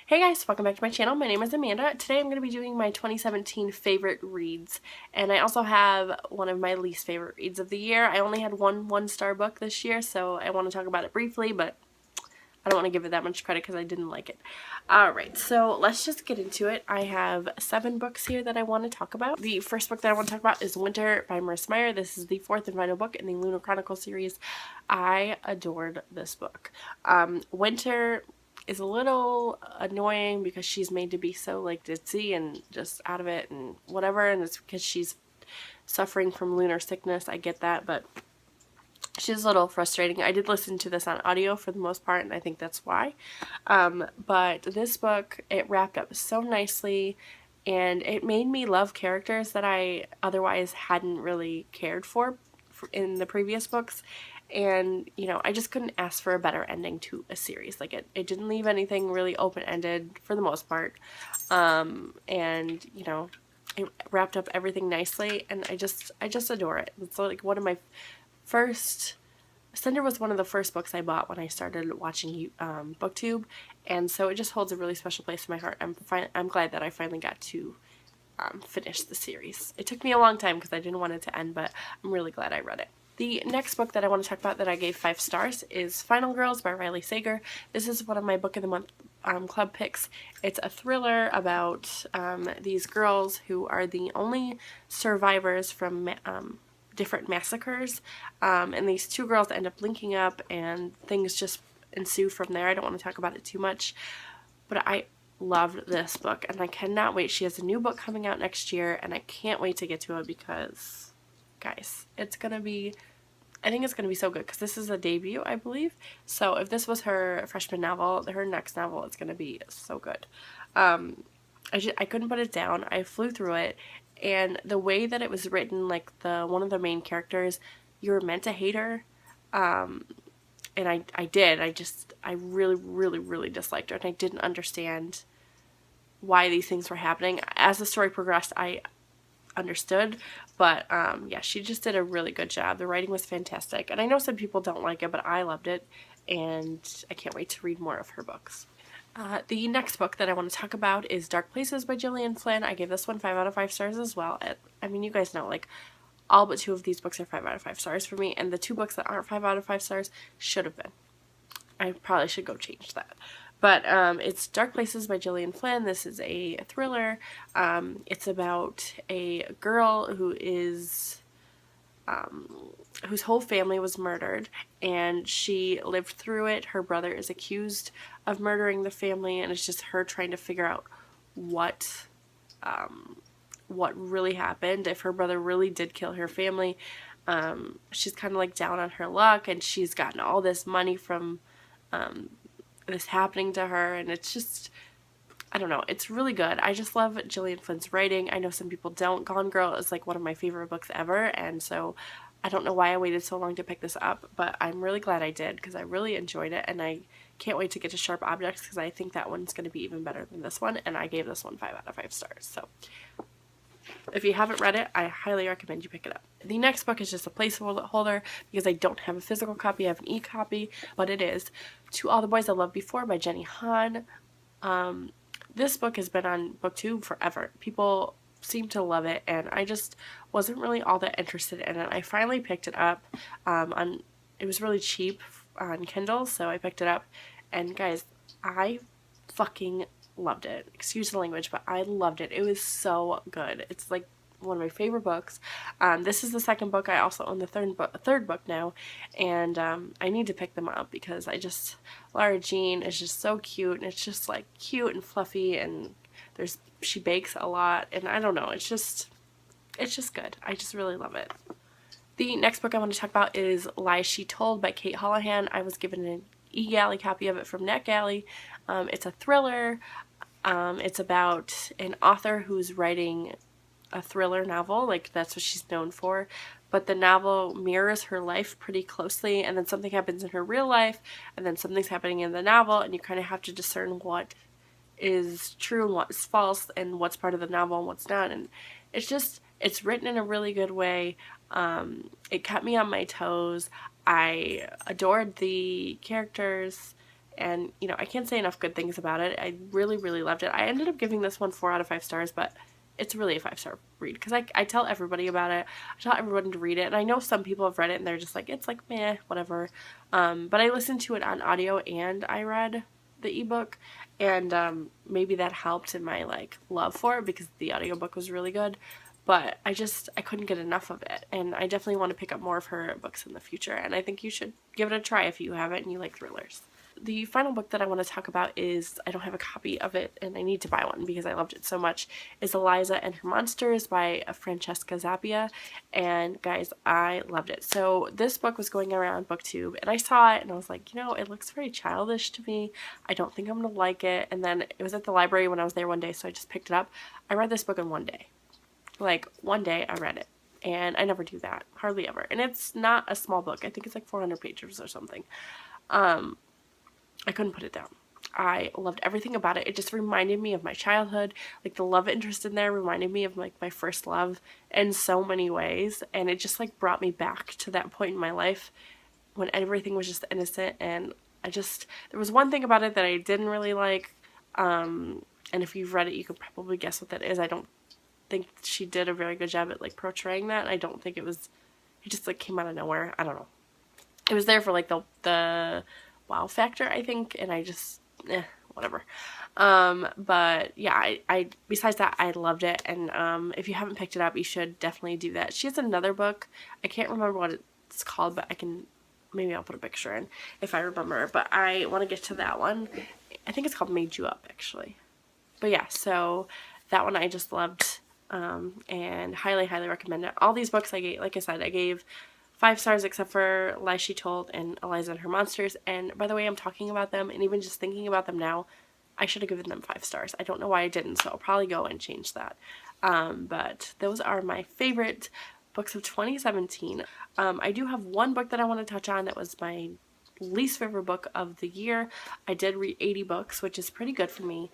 Hey guys, welcome back to my channel. My name is Amanda. Today I'm going to be doing my 2017 favorite reads, and I also have one of my least favorite reads of the year. I only had one-star book this year, so I want to talk about it briefly, but I don't want to give it that much credit because I didn't like it. Alright, so let's just get into it. I have 7 books here that I want to talk about. The first book that I want to talk about is Winter by Marissa Meyer. This is the 4th and final book in the Lunar Chronicle series. I adored this book. Winter is a little annoying because she's made to be so like ditzy and just out of it and whatever, and it's because she's suffering from lunar sickness. I get that, but she's a little frustrating. I did listen to this on audio for the most part, and I think that's why. But this book, it wrapped up so nicely, and it made me love characters that I otherwise hadn't really cared for in the previous books. And, you know, I just couldn't ask for a better ending to a series. Like, it didn't leave anything really open-ended for the most part. And, you know, it wrapped up everything nicely, and I just adore it. It's like one of my first... Cinder was one of the first books I bought when I started watching BookTube, and so it just holds a really special place in my heart. I'm glad that I finally got to finish the series. It took me a long time because I didn't want it to end, but I'm really glad I read it. The next book that I want to talk about that I gave 5 stars is Final Girls by Riley Sager. This is one of my Book of the Month club picks. It's a thriller about these girls who are the only survivors from different massacres, and these 2 girls end up linking up and things just ensue from there. I don't want to talk about it too much, but I loved this book and I cannot wait. She has a new book coming out next year and I can't wait to get to it because, guys, it's gonna be, I think it's gonna be so good because this is a debut, I believe. So if this was her freshman novel, her next novel, it's gonna be so good. I couldn't put it down. I flew through it, and the way that it was written, like one of the main characters, you were meant to hate her, and I did. I really disliked her, and I didn't understand why these things were happening. As the story progressed, I understood, but yeah, she just did a really good job. The writing was fantastic, and I know some people don't like it, but I loved it, and I can't wait to read more of her books. The next book that I want to talk about is Dark Places by Gillian Flynn. I gave this one 5 out of 5 stars as well. I mean, you guys know, like, all but 2 of these books are 5 out of 5 stars for me, and the 2 books that aren't 5 out of 5 stars should have been. I probably should go change that. But it's Dark Places by Gillian Flynn. This is a thriller. It's about a girl who is... whose whole family was murdered, and she lived through it. Her brother is accused of murdering the family, and it's just her trying to figure out what really happened, if her brother really did kill her family. She's kind of like down on her luck, and she's gotten all this money from this happening to her, and it's just, I don't know, it's really good. I just love Gillian Flynn's writing. I know some people don't. Gone Girl is like one of my favorite books ever, and so I don't know why I waited so long to pick this up, but I'm really glad I did because I really enjoyed it, and I can't wait to get to Sharp Objects because I think that one's going to be even better than this one, and I gave this one 5 out of 5 stars. So if you haven't read it, I highly recommend you pick it up. The next book is just a placeholder because I don't have a physical copy. I have an e-copy, but it is To All the Boys I Loved Before by Jenny Han. This book has been on BookTube forever. People seem to love it, and I just wasn't really all that interested in it. I finally picked it up it was really cheap on Kindle, so I picked it up, and guys, I fucking loved it. Excuse the language, but I loved it. It was so good. It's like one of my favorite books. This is the second book. I also own the third book now, and I need to pick them up because Lara Jean is just so cute, and it's just like cute and fluffy, and she bakes a lot, and I don't know, it's just good. I just really love it. The next book I want to talk about is Lies She Told by Kate Houlihan. I was given an eGalley copy of it from NetGalley. It's a thriller. It's about an author who's writing a thriller novel, like that's what she's known for, but the novel mirrors her life pretty closely, and then something happens in her real life, and then something's happening in the novel, and you kind of have to discern what is true and what is false, and what's part of the novel and what's not, and it's written in a really good way. It kept me on my toes. I adored the characters, and you know, I can't say enough good things about it. I really, really loved it. I ended up giving this one 4 out of 5 stars, but it's really a 5-star read because I tell everybody about it. I tell everyone to read it, and I know some people have read it and they're just like, it's like meh, whatever. But I listened to it on audio and I read the ebook, and maybe that helped in my like love for it because the audiobook was really good. But I couldn't get enough of it, and I definitely want to pick up more of her books in the future, and I think you should give it a try if you haven't and you like thrillers. The final book that I want to talk about is, I don't have a copy of it and I need to buy one because I loved it so much, is Eliza and Her Monsters by Francesca Zappia, and guys, I loved it. So this book was going around BookTube and I saw it and I was like, you know, it looks very childish to me. I don't think I'm going to like it. And then it was at the library when I was there one day, so I just picked it up. I read this book in one day. Like, one day I read it. And I never do that. Hardly ever. And it's not a small book. I think it's like 400 pages or something. I couldn't put it down. I loved everything about it. It just reminded me of my childhood. Like, the love interest in there reminded me of like my first love in so many ways. And it just like brought me back to that point in my life when everything was just innocent. And there was one thing about it that I didn't really like. And if you've read it, you could probably guess what that is. I don't think she did a very good job at like portraying that. I don't think it just like came out of nowhere. I don't know. It was there for like the wow factor, I think, and I just whatever. But yeah, I besides that, I loved it, and if you haven't picked it up, you should definitely do that. She has another book. I can't remember what it's called, but maybe I'll put a picture in if I remember, but I want to get to that one. I think it's called Made You Up, actually. But yeah, so that one I just loved, and highly, highly recommend it. All these books I gave, like I said, I gave 5 stars except for Lies She Told and Eliza and Her Monsters. And by the way, I'm talking about them and even just thinking about them now, I should have given them 5 stars. I don't know why I didn't, so I'll probably go and change that. But those are my favorite books of 2017. I do have one book that I want to touch on that was my least favorite book of the year. I did read 80 books, which is pretty good for me.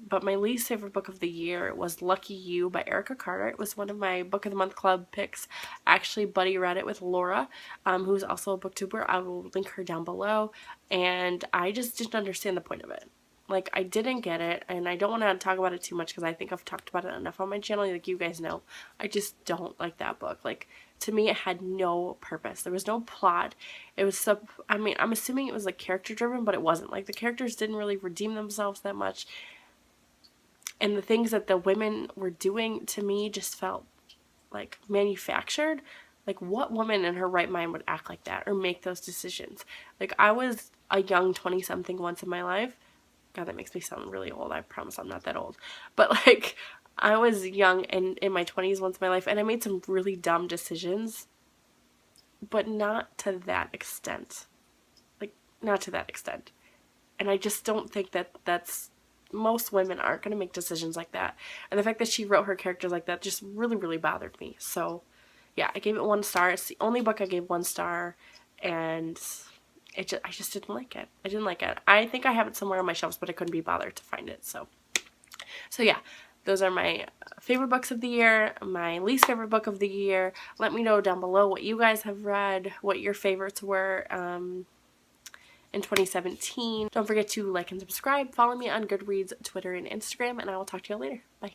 But my least favorite book of the year was Lucky You by Erica Carter. It was one of my Book of the Month Club picks. Actually, buddy read it with Laura, who's also a booktuber. I will link her down below. And I just didn't understand the point of it. Like, I didn't get it, and I don't want to talk about it too much because I think I've talked about it enough on my channel. Like, you guys know, I just don't like that book. Like, to me, it had no purpose. There was no plot. It was I mean, I'm assuming it was like character driven, but it wasn't. Like, the characters didn't really redeem themselves that much. And the things that the women were doing to me just felt like manufactured. Like, what woman in her right mind would act like that or make those decisions? Like, I was a young 20-something once in my life. God, that makes me sound really old. I promise I'm not that old. But, like, I was young and in my 20s once in my life, and I made some really dumb decisions. But not to that extent. Like, not to that extent. And I just don't think that most women aren't going to make decisions like that. And the fact that she wrote her characters like that just really, really bothered me. So, yeah, I gave it 1 star. It's the only book I gave 1 star. And I just didn't like it. I didn't like it. I think I have it somewhere on my shelves, but I couldn't be bothered to find it. So yeah, those are my favorite books of the year, my least favorite book of the year. Let me know down below what you guys have read, what your favorites were, in 2017. Don't forget to like and subscribe. Follow me on Goodreads, Twitter, and Instagram, and I will talk to you later. Bye.